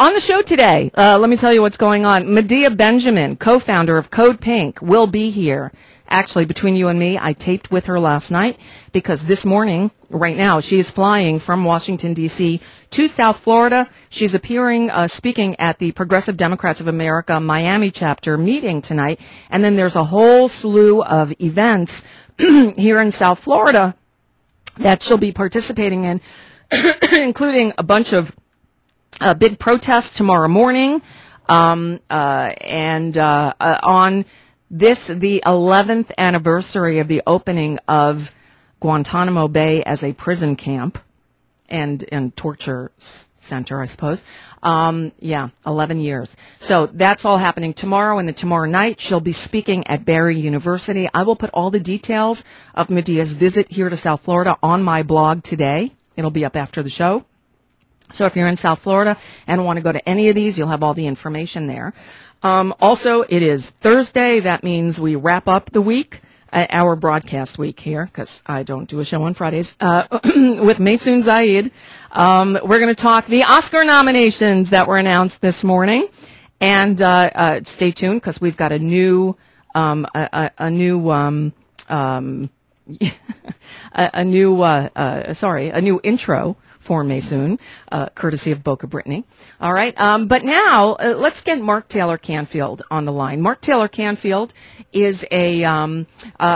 On the show today, let me tell you what's going on. Medea Benjamin, co-founder of Code Pink, will be here. Actually, between you and me, I taped with her last night because this morning, right now, she is flying from Washington, D.C. to South Florida. She's appearing, speaking at the Progressive Democrats of America Miami chapter meeting tonight. And then there's a whole slew of events here in South Florida that she'll be participating in, including a bunch of big protests tomorrow morning, on the 11th anniversary of the opening of Guantanamo Bay as a prison camp and torture center, I suppose. 11 years. So that's all happening tomorrow, and then tomorrow night she'll be speaking at Barry University. I will put all the details of Medea's visit here to South Florida on my blog today. It'll be up after the show. So if you're in South Florida and want to go to any of these, you'll have all the information there. Also, it is Thursday. That means we wrap up the week, our broadcast week here, because I don't do a show on Fridays, with Maysoon Zayid. We're going to talk the Oscar nominations that were announced this morning. And stay tuned, because we've got a new intro for Maysoon, courtesy of Boca Brittany. All right. But now let's get Mark Taylor-Canfield on the line. Mark Taylor-Canfield is a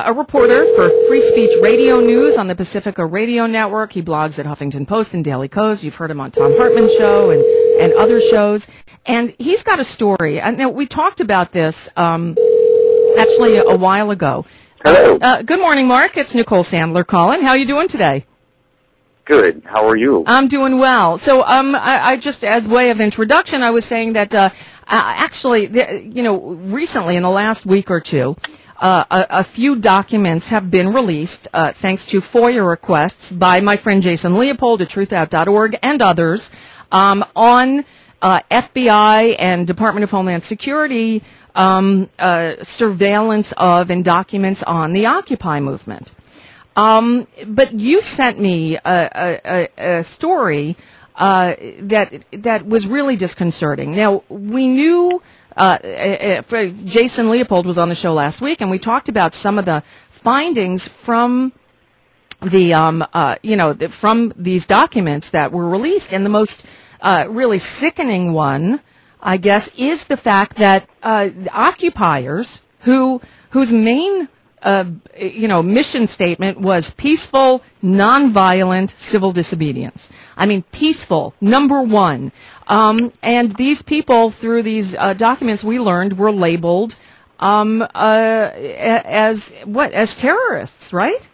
reporter for Free Speech Radio News on the Pacifica Radio Network. He blogs at Huffington Post and Daily Kos. You've heard him on Tom Hartman's show and other shows. And he's got a story. Now, we talked about this actually a while ago. Hello. Good morning, Mark. It's Nicole Sandler calling. How are you doing today? Good. How are you? I'm doing well. So, I just, as way of introduction, I was saying that, actually, recently in the last week or two, a few documents have been released, thanks to FOIA requests by my friend Jason Leopold at truthout.org and others, on, FBI and Department of Homeland Security, surveillance of and documents on the Occupy movement. But you sent me a story that was really disconcerting. Now, we knew Jason Leopold was on the show last week, and we talked about some of the findings from the from these documents that were released, and the most really sickening one, I guess, is the fact that occupiers whose main mission statement was peaceful, nonviolent civil disobedience. I mean, peaceful, number one. And these people, through these documents, we learned were labeled as terrorists, right?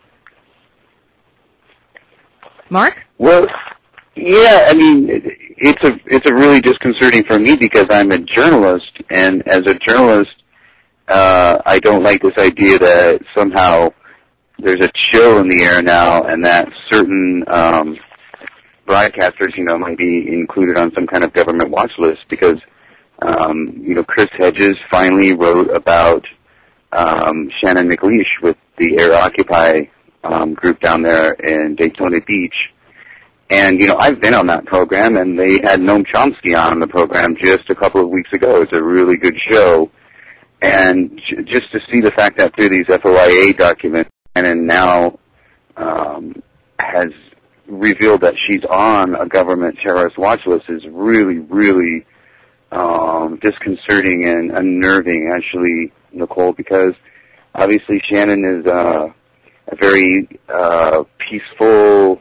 Mark? Well, yeah. I mean, it's a really disconcerting for me because I'm a journalist, and as a journalist, I don't like this idea that somehow there's a chill in the air now and that certain broadcasters, might be included on some kind of government watch list because, Chris Hedges finally wrote about Shannon McLeish with the Air Occupy group down there in Daytona Beach. And, I've been on that program, and they had Noam Chomsky on the program just a couple of weeks ago. It's a really good show. And just to see the fact that through these FOIA documents, and now has revealed that she's on a government terrorist watch list is really, really disconcerting and unnerving, actually, Nicole, because obviously Shannon is a very peaceful,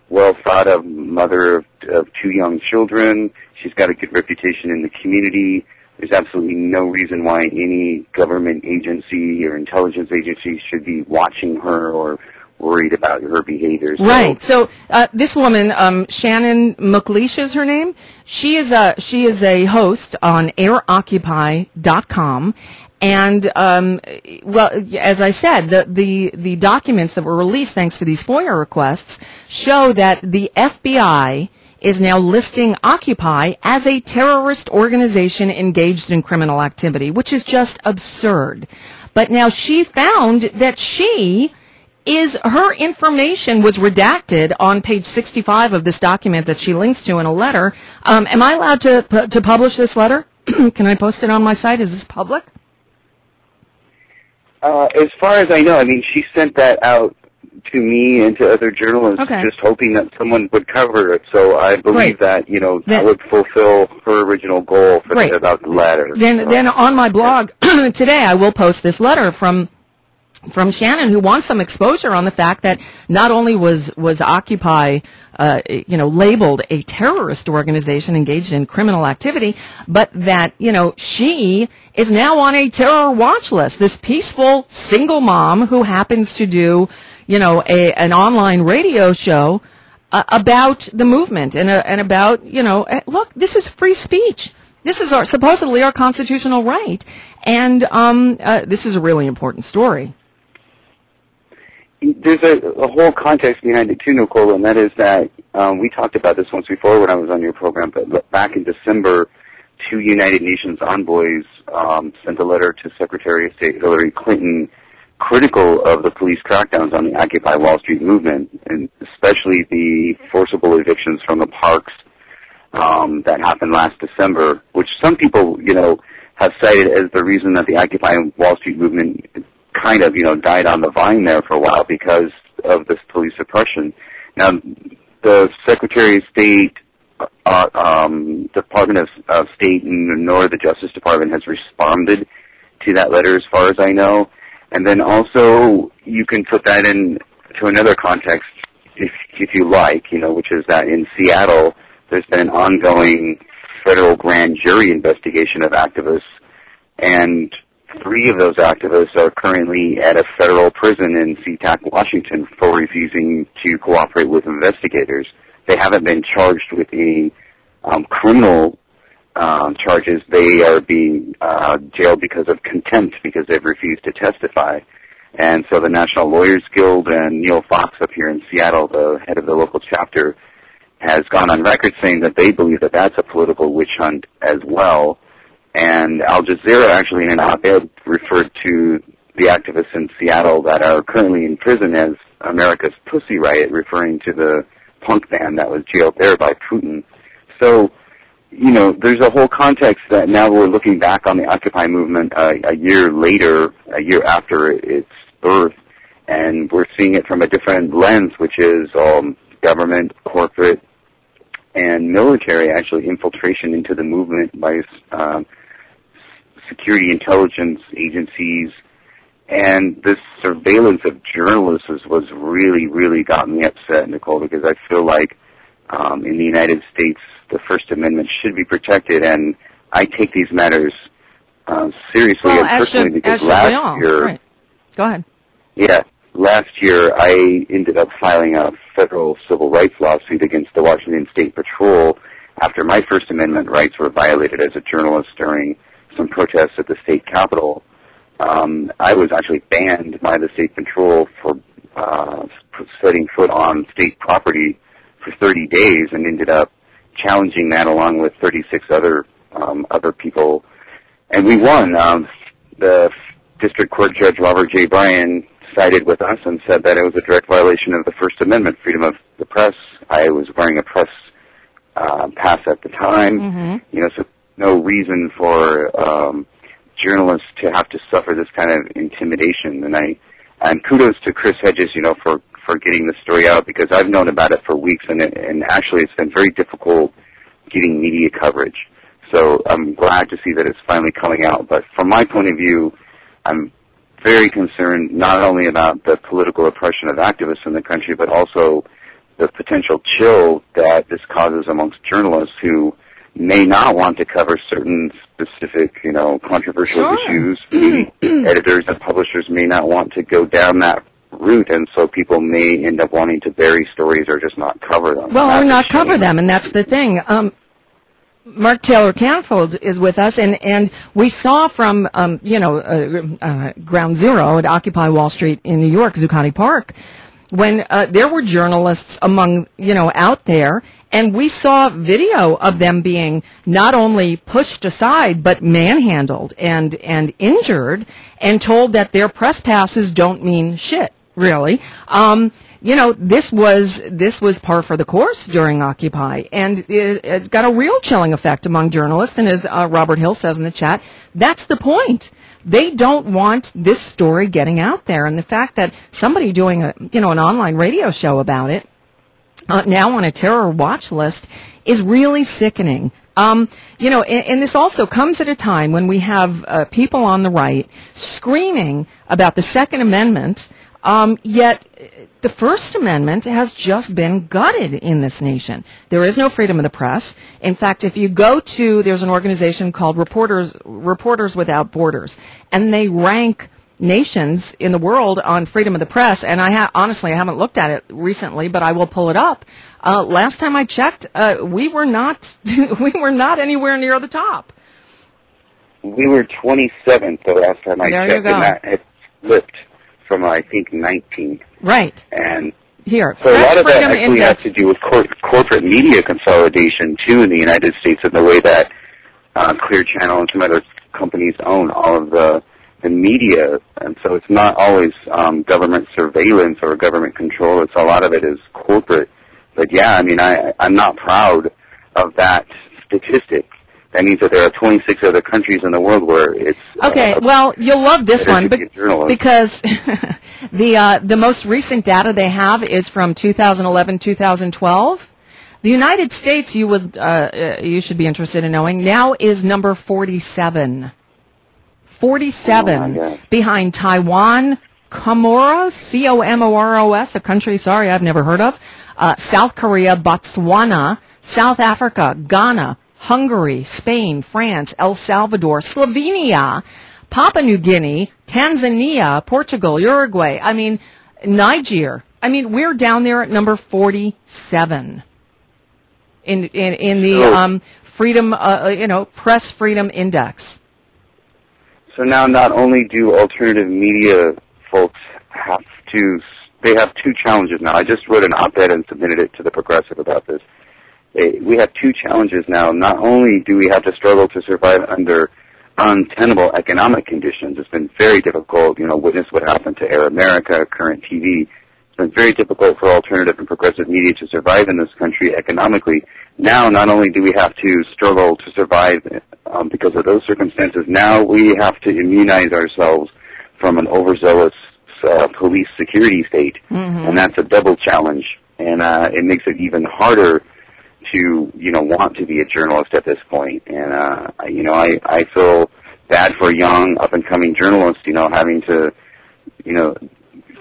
well-thought-of mother of two young children. She's got a good reputation in the community. There's absolutely no reason why any government agency or intelligence agency should be watching her or worried about her behavior. Right. So this woman, Shannon McLeish is her name. She is a host on airoccupy.com. And, as I said, the documents that were released thanks to these FOIA requests show that the FBI is now listing Occupy as a terrorist organization engaged in criminal activity, which is just absurd. But now she found that she her information was redacted on page 65 of this document that she links to in a letter. Am I allowed to publish this letter? Can I post it on my site? Is this public? As far as I know, I mean, she sent that out to me and to other journalists, just hoping that someone would cover it. So I believe that, that would fulfill her original goal about the letter. Then on my blog today, I will post this letter from Shannon, who wants some exposure on the fact that not only was Occupy, labeled a terrorist organization engaged in criminal activity, but that, she is now on a terror watch list. This peaceful single mom who happens to do, an online radio show about the movement and about, look, this is free speech. This is supposedly our constitutional right. And this is a really important story. There's a whole context behind it too, Nicole, and that is that we talked about this once before when I was on your program, but back in December, 2 United Nations envoys sent a letter to Secretary of State Hillary Clinton critical of the police crackdowns on the Occupy Wall Street movement, and especially the forcible evictions from the parks that happened last December, which some people, have cited as the reason that the Occupy Wall Street movement kind of, died on the vine there for a while because of this police oppression. Now, the Secretary of State, Department of State, nor the Justice Department has responded to that letter as far as I know. And then also, you can put that into another context, if you like, which is that in Seattle, there's been an ongoing federal grand jury investigation of activists, and 3 of those activists are currently at a federal prison in SeaTac, Washington, for refusing to cooperate with investigators. They haven't been charged with any criminal charges. They are being jailed because of contempt because they've refused to testify. And so the National Lawyers Guild and Neil Fox up here in Seattle, the head of the local chapter, has gone on record saying that they believe that that's a political witch hunt as well. And Al Jazeera actually in an op-ed referred to the activists in Seattle that are currently in prison as America's Pussy Riot, referring to the punk band that was jailed there by Putin. So, there's a whole context that now we're looking back on the Occupy movement a year later, a year after its birth, and we're seeing it from a different lens, which is government, corporate, and military actually infiltration into the movement by security intelligence agencies, and this surveillance of journalists was really, really got me upset, Nicole, because I feel like in the United States the First Amendment should be protected, and I take these matters seriously and personally because last year... Right. Go ahead. Yeah, last year I ended up filing a federal civil rights lawsuit against the Washington State Patrol after my First Amendment rights were violated as a journalist during some protests at the state capitol. I was actually banned by the state patrol for setting foot on state property for 30 days and ended up challenging that along with 36 other people. And we won. The District Court Judge Robert J. Bryan sided with us and said that it was a direct violation of the First Amendment, freedom of the press. I was wearing a press pass at the time. So no reason for journalists to have to suffer this kind of intimidation. And kudos to Chris Hedges, for getting the story out, because I've known about it for weeks, and actually it's been very difficult getting media coverage. So I'm glad to see that it's finally coming out. But from my point of view, I'm very concerned not only about the political oppression of activists in the country, but also the potential chill that this causes amongst journalists who may not want to cover certain specific, controversial issues. Editors and publishers may not want to go down that route, and so people may end up wanting to bury stories or just not cover them. Well, or not cover them, and that's the thing. Mark Taylor-Canfield is with us, and we saw from, Ground Zero at Occupy Wall Street in New York, Zuccotti Park, when there were journalists among, out there, and we saw video of them being not only pushed aside, but manhandled and injured and told that their press passes don't mean shit. really. This was par for the course during Occupy, and it's got a real chilling effect among journalists. And as Robert Hill says in the chat, that's the point. They don't want this story getting out there, and the fact that somebody doing an online radio show about it now on a terror watch list is really sickening. And this also comes at a time when we have people on the right screaming about the Second Amendment, yet the First Amendment has just been gutted in this nation. There is no freedom of the press. In fact, if you go to, there's an organization called Reporters Without Borders, and they rank nations in the world on freedom of the press, and honestly, I haven't looked at it recently, but I will pull it up. Last time I checked, we were not anywhere near the top. We were 27th the last time I checked, and that had flipped from, I think, 19th. Right. And here, so a lot of that actually has to do with corporate media consolidation, too, in the United States, and the way that Clear Channel and some other companies own all of the media. And so it's not always government surveillance or government control. It's a lot of it is corporate. But, yeah, I mean, I'm not proud of that statistic. That means that there are 26 other countries in the world where it's... Okay, well, you'll love this one because the most recent data they have is from 2011-2012. The United States, you should be interested in knowing, now is number 47. 47 behind Taiwan, Comoros, C-O-M-O-R-O-S, a country, sorry, I've never heard of, South Korea, Botswana, South Africa, Ghana, Hungary, Spain, France, El Salvador, Slovenia, Papua New Guinea, Tanzania, Portugal, Uruguay, Niger. We're down there at number 47 in the freedom, press freedom index. So now not only do alternative media folks they have two challenges now. I just wrote an op-ed and submitted it to the Progressive about this. We have two challenges now. Not only do we have to struggle to survive under untenable economic conditions, it's been very difficult, witness what happened to Air America, Current TV. It's been very difficult for alternative and progressive media to survive in this country economically. Now, not only do we have to struggle to survive because of those circumstances, now we have to immunize ourselves from an overzealous police security state, and that's a double challenge, and it makes it even harder to, want to be a journalist at this point. And, I feel bad for young, up-and-coming journalists, having to,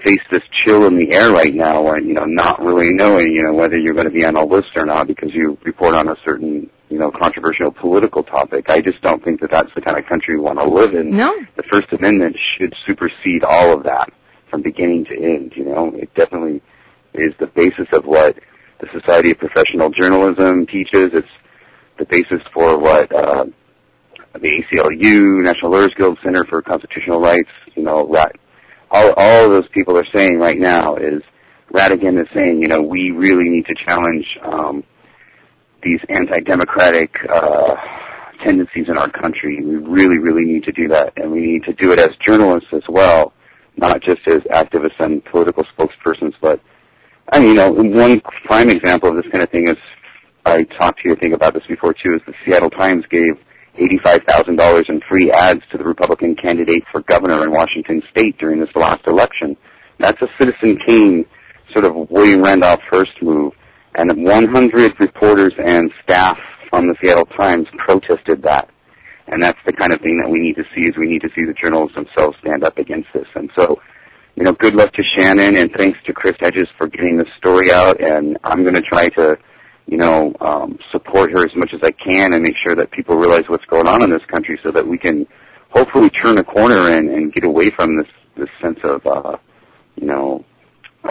face this chill in the air right now where, not really knowing, whether you're going to be on a list or not because you report on a certain, controversial political topic. I just don't think that that's the kind of country we want to live in. No. The First Amendment should supersede all of that from beginning to end, It definitely is the basis of what the Society of Professional Journalism teaches. It's the basis for what the ACLU, National Lawyers Guild Center for Constitutional Rights, all of those people are saying right now is, Radigan is saying, we really need to challenge these anti-democratic tendencies in our country. We really, really need to do that, and we need to do it as journalists as well, not just as activists and political spokespersons, but one prime example of this kind of thing is, I talked to you, I think, about this before, too, is the Seattle Times gave $85,000 in free ads to the Republican candidate for governor in Washington State during this last election. That's a Citizen Kane sort of William Randolph Hearst move, and 100 reporters and staff from the Seattle Times protested that. And that's the kind of thing that we need to see, is we need to see the journalists themselves stand up against this. And so, good luck to Shannon, and thanks to Chris Hedges for getting this story out, and I'm going to try to, support her as much as I can and make sure that people realize what's going on in this country so that we can hopefully turn a corner and get away from this sense of, I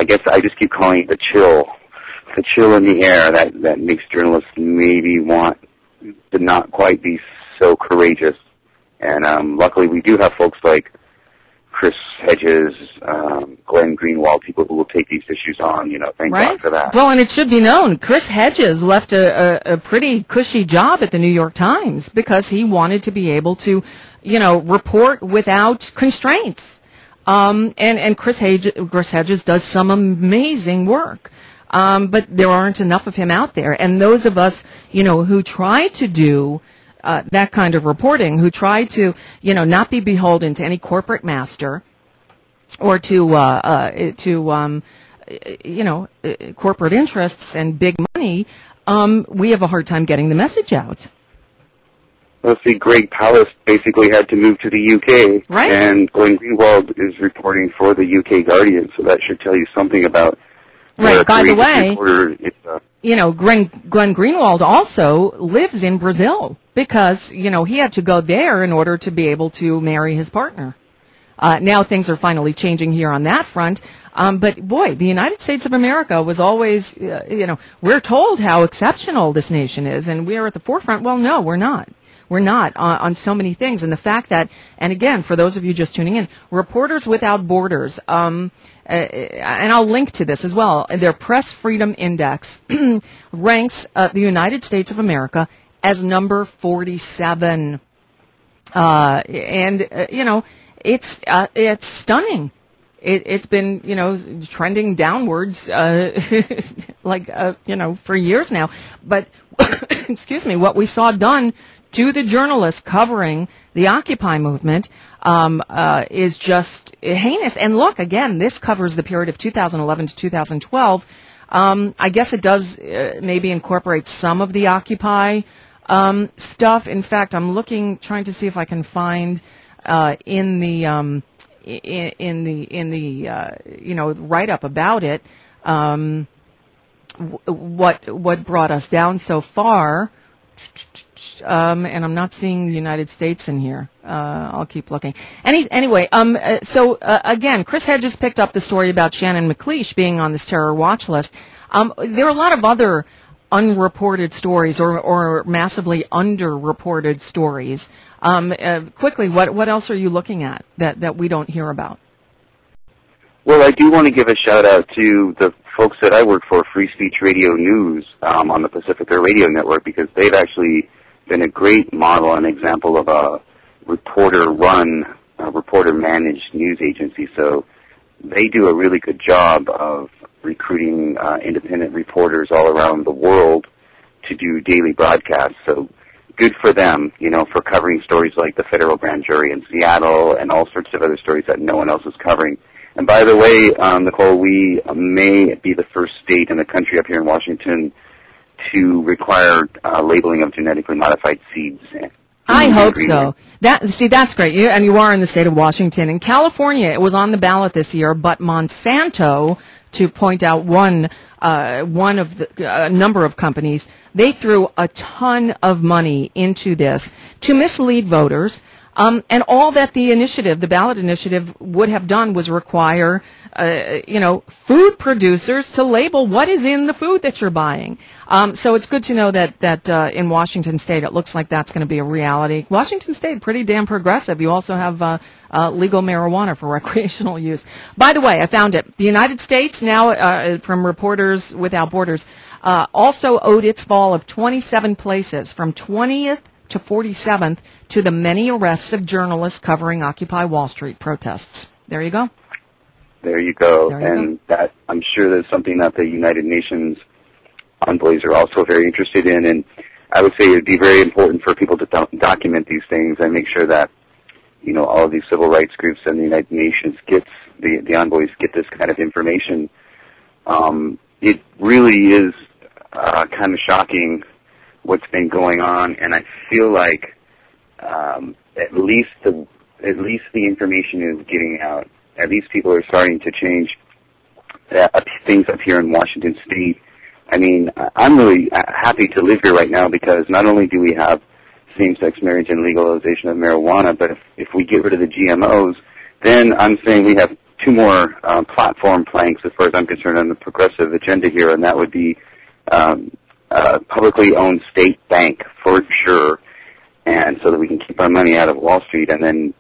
guess I just keep calling it the chill in the air that makes journalists maybe want to not quite be so courageous. And luckily we do have folks like Chris Hedges, Glenn Greenwald, people who will take these issues on, thank God for that. Well, and it should be known, Chris Hedges left a pretty cushy job at the New York Times because he wanted to be able to, report without constraints. And Chris Hedges does some amazing work. But there aren't enough of him out there. And those of us, who try to do that kind of reporting, who try to, not be beholden to any corporate master or to corporate interests and big money, we have a hard time getting the message out. Well, see, Greg Palast basically had to move to the UK, right? And Glenn Greenwald is reporting for the UK Guardian, so that should tell you something about. Right. By the way, Glenn Greenwald also lives in Brazil because he had to go there in order to be able to marry his partner. Now things are finally changing here on that front. But boy, the United States of America was always, we're told how exceptional this nation is, and we are at the forefront. Well, no, we're not. We're not on so many things. And the fact that, and again, for those of you just tuning in, Reporters Without Borders, and I'll link to this as well, their Press Freedom Index ranks the United States of America as number 47. It's stunning. It's been, trending downwards, for years now. But, excuse me, what we saw done to the journalists covering the Occupy movement is just heinous. And look, again, this covers the period of 2011 to 2012. I guess it does maybe incorporate some of the Occupy stuff. In fact, I'm trying to see if I can find in the write up about it what brought us down so far. And I'm not seeing the United States in here. I'll keep looking. Anyway, again, Chris Hedges picked up the story about Shannon McLeish being on this terror watch list. There are a lot of other unreported stories or massively underreported stories. Quickly, what else are you looking at that we don't hear about? Well, I do want to give a shout out to the folks that I work for, Free Speech Radio News, on the Pacifica Radio Network, because they've actually been a great model and example of a reporter-run, reporter-managed news agency. So they do a really good job of recruiting independent reporters all around the world to do daily broadcasts. So good for them, for covering stories like the federal grand jury in Seattle and all sorts of other stories that no one else is covering. And by the way, Nicole, we may be the first state in the country up here in Washington to require labeling of genetically modified seeds. I hope so. That's great. You are in the state of Washington. In California, it was on the ballot this year, but Monsanto, to point out one of the number of companies, they threw a ton of money into this to mislead voters. And all that the ballot initiative would have done was require, food producers to label what is in the food that you're buying. So it's good to know that in Washington State, it looks like that's going to be a reality. Washington State, pretty damn progressive. You also have legal marijuana for recreational use. By the way, I found it. The United States now, from Reporters Without Borders, also owed its fall of 27 places from 20th to 47th to the many arrests of journalists covering Occupy Wall Street protests. There you go. There you go. And that, I'm sure, that's something that the United Nations envoys are also very interested in. And I would say it would be very important for people to document these things and make sure that, all of these civil rights groups and the United Nations the envoys get this kind of information. It really is kind of shocking what's been going on, and I feel like at least the information is getting out. At least people are starting to change things up here in Washington State. I mean, I'm really happy to live here right now because not only do we have same-sex marriage and legalization of marijuana, but if we get rid of the GMOs, then I'm saying we have two more platform planks as far as I'm concerned on the progressive agenda here, and that would be publicly owned state bank for sure, and so that we can keep our money out of Wall Street, and then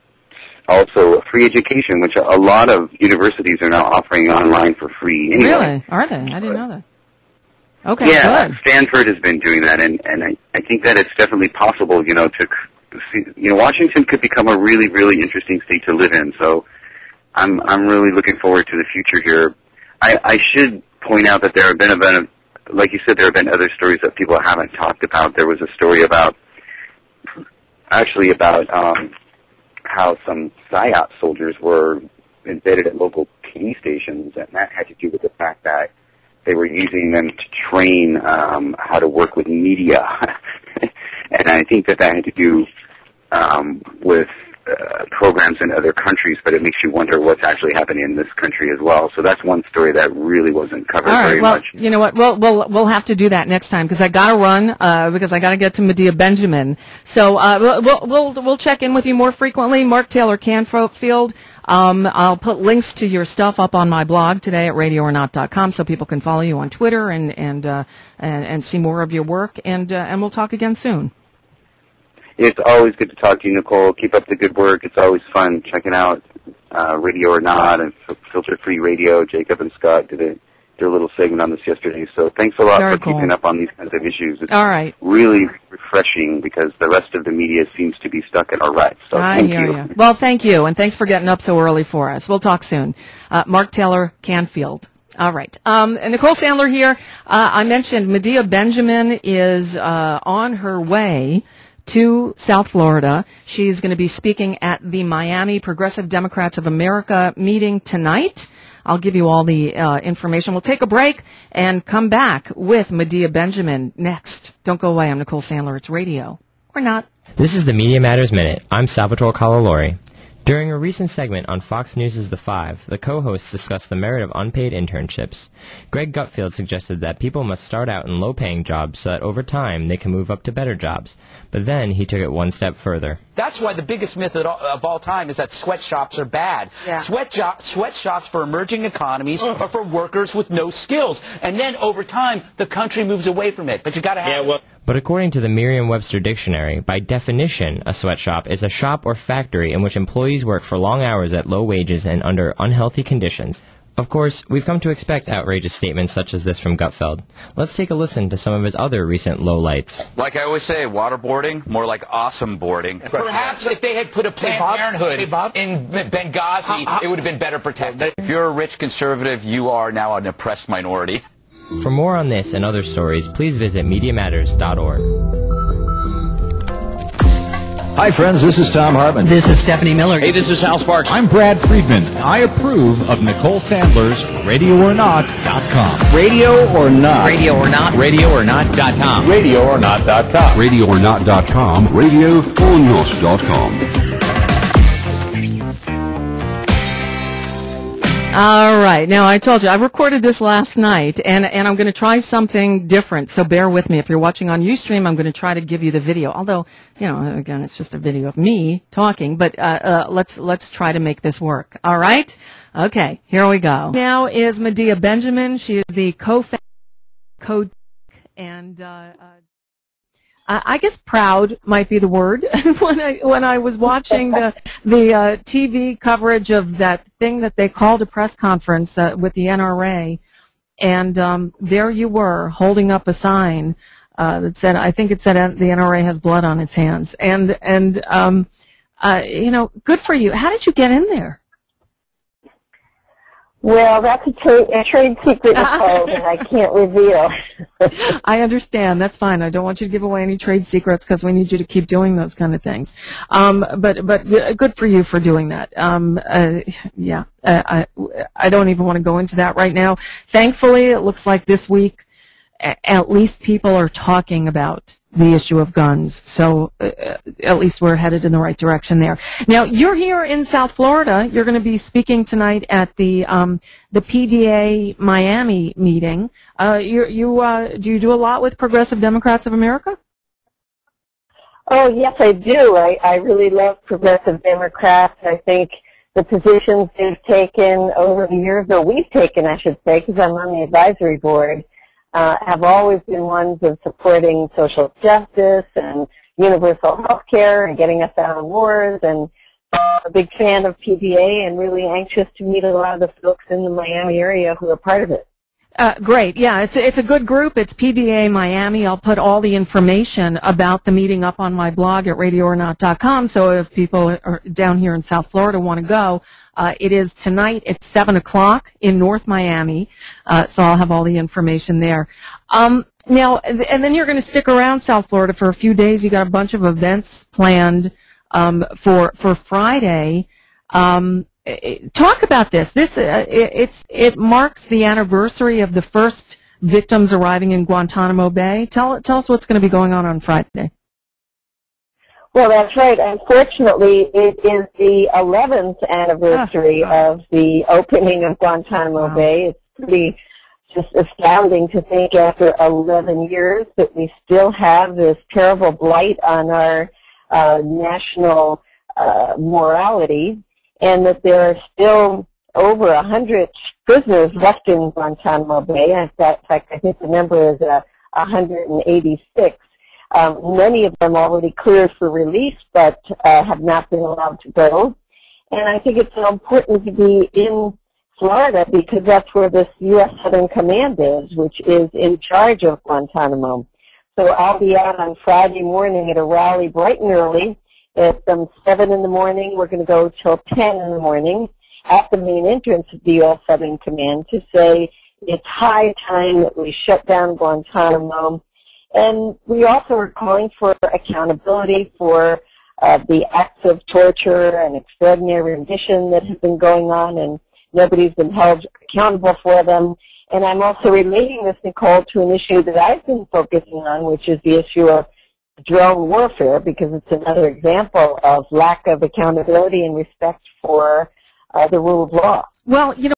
also free education, which a lot of universities are now offering online for free. Anyway. Really? Are they? I didn't know that. Okay, yeah, good. Stanford has been doing that, and I think that it's definitely possible, to see, Washington could become a really, really interesting state to live in. So I'm really looking forward to the future here. I should point out that there have been like you said, there have been other stories that people haven't talked about. There was a story about how some PSYOP soldiers were embedded at local TV stations, and that had to do with the fact that they were using them to train how to work with media. And I think that had to do with programs in other countries, but it makes you wonder what's actually happening in this country as well. So that's one story that really wasn't covered very much. You know what? We'll have to do that next time because I got to run because I got to get to Medea Benjamin. So we'll check in with you more frequently. Mark Taylor-Canfield. I'll put links to your stuff up on my blog today at radioornot.com so people can follow you on Twitter and see more of your work. And we'll talk again soon. It's always good to talk to you, Nicole. Keep up the good work. It's always fun checking out Radio or Not and Filter Free Radio. Jacob and Scott did a little segment on this yesterday. So thanks a lot for keeping up on these kinds of issues. It's really refreshing because the rest of the media seems to be stuck in a rut. So thank you. Well, thank you, and thanks for getting up so early for us. We'll talk soon. Mark Taylor-Canfield. All right. Nicole Sandler here. I mentioned Medea Benjamin is on her way to South Florida. She's going to be speaking at the Miami Progressive Democrats of America meeting tonight. I'll give you all the information. We'll take a break and come back with Medea Benjamin next. Don't go away. I'm Nicole Sandler. It's Radio or Not. This is the Media Matters Minute. I'm Salvatore Calalori. During a recent segment on Fox News' The Five, the co-hosts discussed the merit of unpaid internships. Greg Gutfeld suggested that people must start out in low-paying jobs so that over time they can move up to better jobs. But then he took it one step further. That's why the biggest myth of all time is that sweatshops are bad. Yeah. Sweatshops for emerging economies are for workers with no skills. And then over time, the country moves away from it. But you got to have... But according to the Merriam-Webster Dictionary, by definition, a sweatshop is a shop or factory in which employees work for long hours at low wages and under unhealthy conditions. Of course, we've come to expect outrageous statements such as this from Gutfeld. Let's take a listen to some of his other recent lowlights. Like I always say, waterboarding, more like awesome boarding. Perhaps if they had put a Planned Parenthood in Benghazi, it would have been better protected. If you're a rich conservative, you are now an oppressed minority. For more on this and other stories, please visit MediaMatters.org. Hi, friends. This is Tom Hartman. This is Stephanie Miller. Hey, this is Hal Sparks. I'm Brad Friedman. I approve of Nicole Sandler's RadioOrNot.com. Radio or Not. Radio or Not. RadioOrNot.com. RadioOrNot.com. RadioOrNot.com. RadioOrNot.com. All right. Now, I told you, I recorded this last night, and I'm going to try something different, so bear with me. If you're watching on Ustream, I'm going to try to give you the video, although, again, it's just a video of me talking, but let's try to make this work. All right? Okay, here we go. Now is Medea Benjamin. She is the co-founder of and I guess proud might be the word. when I was watching the TV coverage of that thing that they called a press conference with the NRA, and there you were holding up a sign that said, I think it said the NRA has blood on its hands, and good for you. How did you get in there? Well, that's a trade secret, Nicole, that I can't reveal. I understand. That's fine. I don't want you to give away any trade secrets because we need you to keep doing those kind of things. But good for you for doing that. I don't even want to go into that right now. Thankfully, it looks like this week at least people are talking about the issue of guns. So at least we're headed in the right direction there. Now, you're here in South Florida. You're going to be speaking tonight at the PDA Miami meeting. Do you do a lot with Progressive Democrats of America? Oh, yes, I do. I really love Progressive Democrats. I think the positions they've taken over the years, or we've taken, I should say, because I'm on the advisory board, have always been ones of supporting social justice and universal health care and getting us out of wars, and a big fan of PBA and really anxious to meet a lot of the folks in the Miami area who are part of it. Great. Yeah, it's a good group. It's PDA Miami. I'll put all the information about the meeting up on my blog at radioornot.com. So if people are down here in South Florida want to go, it is tonight at 7 o'clock in North Miami. So I'll have all the information there. Now, and then you're going to stick around South Florida for a few days. You got a bunch of events planned for Friday. Talk about this. It marks the anniversary of the first victims arriving in Guantanamo Bay. Tell us what's going to be going on Friday. Well, that's right. Unfortunately, it is the 11th anniversary of the opening of Guantanamo Bay. It's pretty just astounding to think after 11 years that we still have this terrible blight on our national morality, and that there are still over 100 prisoners left in Guantanamo Bay. In fact, I think the number is 186. Many of them already cleared for release, but have not been allowed to go. And I think it's so important to be in Florida because that's where this U.S. Southern Command is, which is in charge of Guantanamo. So I'll be out on Friday morning at a rally bright and early. At 7 in the morning, we're going to go till 10 in the morning at the main entrance of the U.S. Southern Command to say it's high time that we shut down Guantanamo. And we also are calling for accountability for the acts of torture and extraordinary rendition that have been going on, and nobody's been held accountable for them. And I'm also relating this, Nicole, to an issue that I've been focusing on, which is the issue of drone warfare, because it's another example of lack of accountability and respect for the rule of law. Well,